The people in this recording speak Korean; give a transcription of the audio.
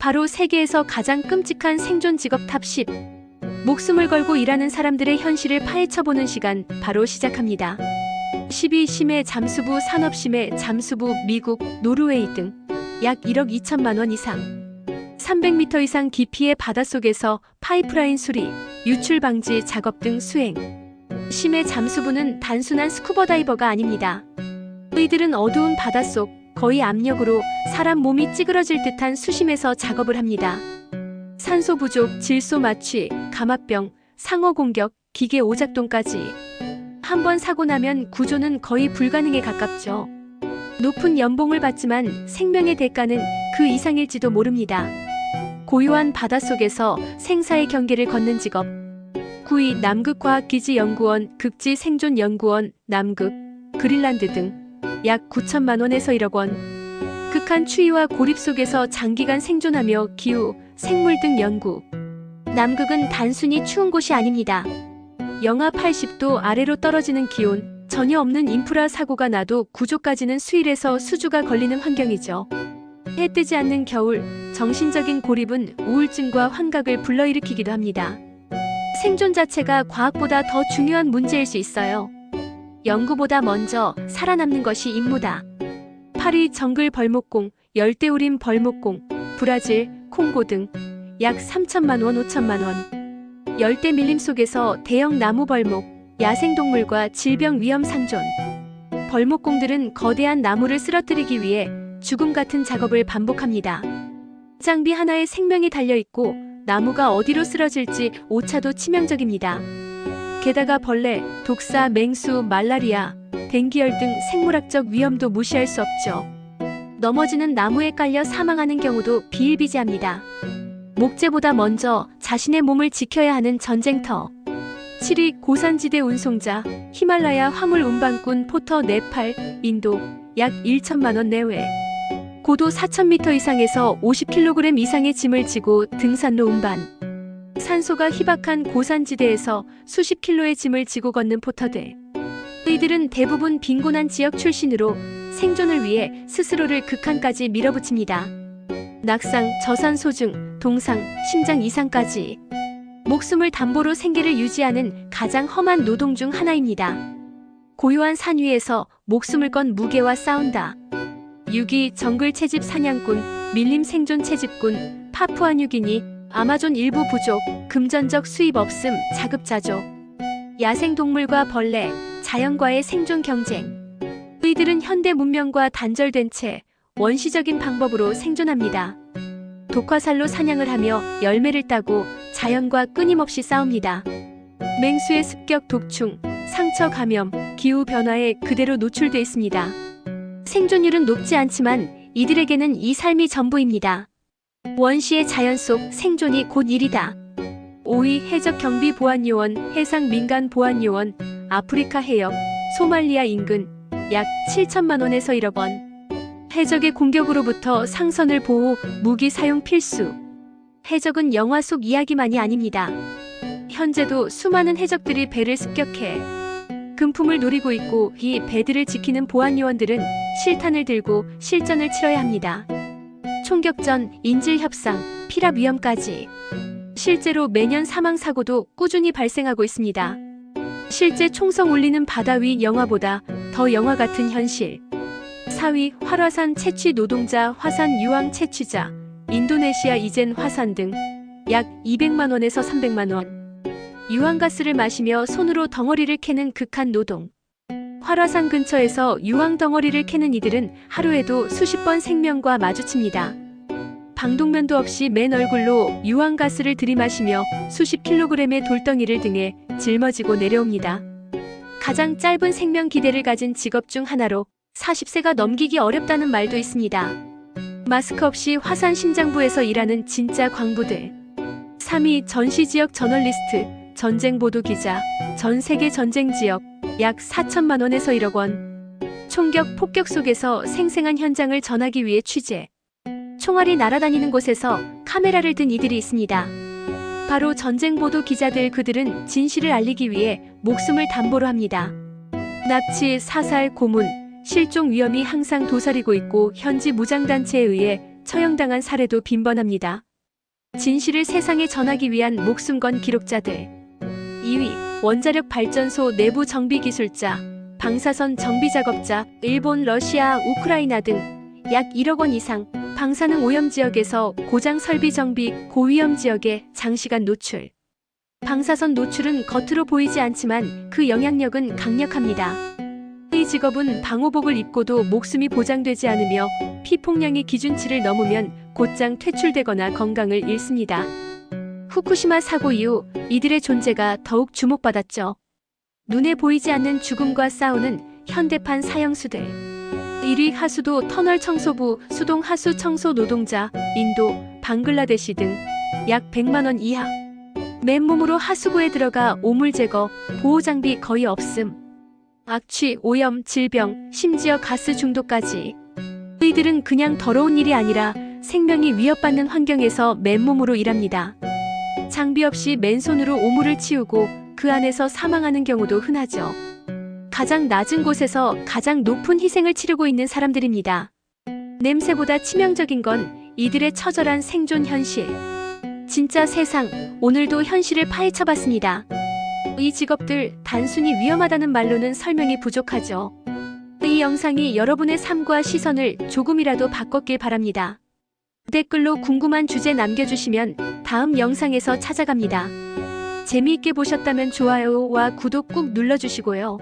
바로 세계에서 가장 끔찍한 생존 직업 탑 10. 목숨을 걸고 일하는 사람들의 현실을 파헤쳐보는 시간 바로 시작합니다. 10위 심해 잠수부 산업심해 잠수부 미국, 노르웨이 등 약 1억 2천만 원 이상 300m 이상 깊이의 바닷속에서 파이프라인 수리, 유출 방지 작업 등 수행. 심해 잠수부는 단순한 스쿠버 다이버가 아닙니다. 이들은 어두운 바닷속, 거의 압력으로 사람 몸이 찌그러질 듯한 수심에서 작업을 합니다. 산소 부족, 질소 마취, 감압병, 상어 공격, 기계 오작동까지. 한번 사고 나면 구조는 거의 불가능에 가깝죠. 높은 연봉을 받지만 생명의 대가는 그 이상일지도 모릅니다. 고요한 바닷속에서 생사의 경계를 걷는 직업. 9위 남극과학기지연구원, 극지생존연구원, 남극, 그린란드 등 약 9천만 원에서 1억 원. 극한 추위와 고립 속에서 장기간 생존하며 기후, 생물 등 연구. 남극은 단순히 추운 곳이 아닙니다. 영하 80도 아래로 떨어지는 기온, 전혀 없는 인프라 사고가 나도 구조까지는 수일에서 수주가 걸리는 환경이죠. 해 뜨지 않는 겨울, 정신적인 고립은 우울증과 환각을 불러일으키기도 합니다. 생존 자체가 과학보다 더 중요한 문제일 수 있어요. 연구보다 먼저 살아남는 것이 임무다. 8위 정글 벌목공, 열대우림 벌목공, 브라질, 콩고 등 약 3천만 원, 5천만 원. 열대 밀림 속에서 대형 나무 벌목, 야생동물과 질병 위험 상존. 벌목공들은 거대한 나무를 쓰러뜨리기 위해 죽음 같은 작업을 반복합니다. 장비 하나에 생명이 달려있고 나무가 어디로 쓰러질지 오차도 치명적입니다. 게다가 벌레, 독사, 맹수, 말라리아, 댕기열 등 생물학적 위험도 무시할 수 없죠. 넘어지는 나무에 깔려 사망하는 경우도 비일비재합니다. 목재보다 먼저 자신의 몸을 지켜야 하는 전쟁터. 7위 고산지대 운송자, 히말라야 화물 운반꾼 포터 네팔, 인도 약 1천만 원 내외. 고도 4,000m 이상에서 50kg 이상의 짐을 지고 등산로 운반. 산소가 희박한 고산지대에서 수십 킬로의 짐을 지고 걷는 포터들. 이들은 대부분 빈곤한 지역 출신으로 생존을 위해 스스로를 극한까지 밀어붙입니다. 낙상, 저산소증, 동상, 심장 이상까지. 목숨을 담보로 생계를 유지하는 가장 험한 노동 중 하나입니다. 고요한 산 위에서 목숨을 건 무게와 싸운다. 6위 정글 채집 사냥꾼, 밀림 생존 채집꾼, 파푸아뉴기니, 아마존 일부 부족, 금전적 수입 없음, 자급자족. 야생동물과 벌레, 자연과의 생존 경쟁. 이들은 현대 문명과 단절된 채 원시적인 방법으로 생존합니다. 독화살로 사냥을 하며 열매를 따고 자연과 끊임없이 싸웁니다. 맹수의 습격 독충, 상처 감염, 기후 변화에 그대로 노출돼 있습니다. 생존율은 높지 않지만 이들에게는 이 삶이 전부입니다. 원시의 자연 속 생존이 곧 일이다. 5위 해적경비보안요원, 해상민간보안요원, 아프리카 해역, 소말리아 인근 약 7천만 원에서 1억 원. 해적의 공격으로부터 상선을 보호, 무기 사용 필수. 해적은 영화 속 이야기만이 아닙니다. 현재도 수많은 해적들이 배를 습격해 금품을 노리고 있고 이 배들을 지키는 보안요원들은 실탄을 들고 실전을 치러야 합니다. 총격전, 인질협상, 피랍 위험까지. 실제로 매년 사망사고도 꾸준히 발생하고 있습니다. 실제 총성 울리는 바다 위 영화보다 더 영화 같은 현실. 4위 활화산 채취 노동자, 화산 유황 채취자, 인도네시아 이젠 화산 등 약 200만 원에서 300만 원. 유황가스를 마시며 손으로 덩어리를 캐는 극한 노동. 활화산 근처에서 유황 덩어리를 캐는 이들은 하루에도 수십 번 생명과 마주칩니다. 방독면도 없이 맨 얼굴로 유황가스를 들이마시며 수십 킬로그램의 돌덩이를 등에 짊어지고 내려옵니다. 가장 짧은 생명 기대를 가진 직업 중 하나로 40세가 넘기기 어렵다는 말도 있습니다. 마스크 없이 화산 심장부에서 일하는 진짜 광부들. 3위 전시지역 저널리스트, 전쟁보도 기자, 전 세계 전쟁 지역 약 4천만 원에서 1억 원. 총격, 폭격 속에서 생생한 현장을 전하기 위해 취재. 총알이 날아다니는 곳에서 카메라를 든 이들이 있습니다. 바로 전쟁보도 기자들. 그들은 진실을 알리기 위해 목숨을 담보로 합니다. 납치, 사살, 고문, 실종 위험이 항상 도사리고 있고 현지 무장단체에 의해 처형당한 사례도 빈번합니다. 진실을 세상에 전하기 위한 목숨 건 기록자들. 2위, 원자력 발전소 내부 정비 기술자, 방사선 정비 작업자, 일본, 러시아, 우크라이나 등 약 1억 원 이상, 방사능 오염 지역에서 고장 설비 정비, 고위험 지역에 장시간 노출. 방사선 노출은 겉으로 보이지 않지만 그 영향력은 강력합니다. 이 직업은 방호복을 입고도 목숨이 보장되지 않으며 피폭량이 기준치를 넘으면 곧장 퇴출되거나 건강을 잃습니다. 후쿠시마 사고 이후 이들의 존재가 더욱 주목받았죠. 눈에 보이지 않는 죽음과 싸우는 현대판 사형수들. 1위, 하수도 터널 청소부, 수동 하수 청소 노동자, 인도, 방글라데시 등 약 100만 원 이하. 맨몸으로 하수구에 들어가 오물 제거, 보호 장비 거의 없음. 악취, 오염, 질병, 심지어 가스 중독까지. 이들은 그냥 더러운 일이 아니라 생명이 위협받는 환경에서 맨몸으로 일합니다. 장비 없이 맨손으로 오물을 치우고 그 안에서 사망하는 경우도 흔하죠. 가장 낮은 곳에서 가장 높은 희생을 치르고 있는 사람들입니다. 냄새보다 치명적인 건 이들의 처절한 생존 현실. 진짜 세상, 오늘도 현실을 파헤쳐봤습니다. 이 직업들 단순히 위험하다는 말로는 설명이 부족하죠. 이 영상이 여러분의 삶과 시선을 조금이라도 바꿨길 바랍니다. 댓글로 궁금한 주제 남겨주시면 다음 영상에서 찾아갑니다. 재미있게 보셨다면 좋아요와 구독 꾹 눌러주시고요.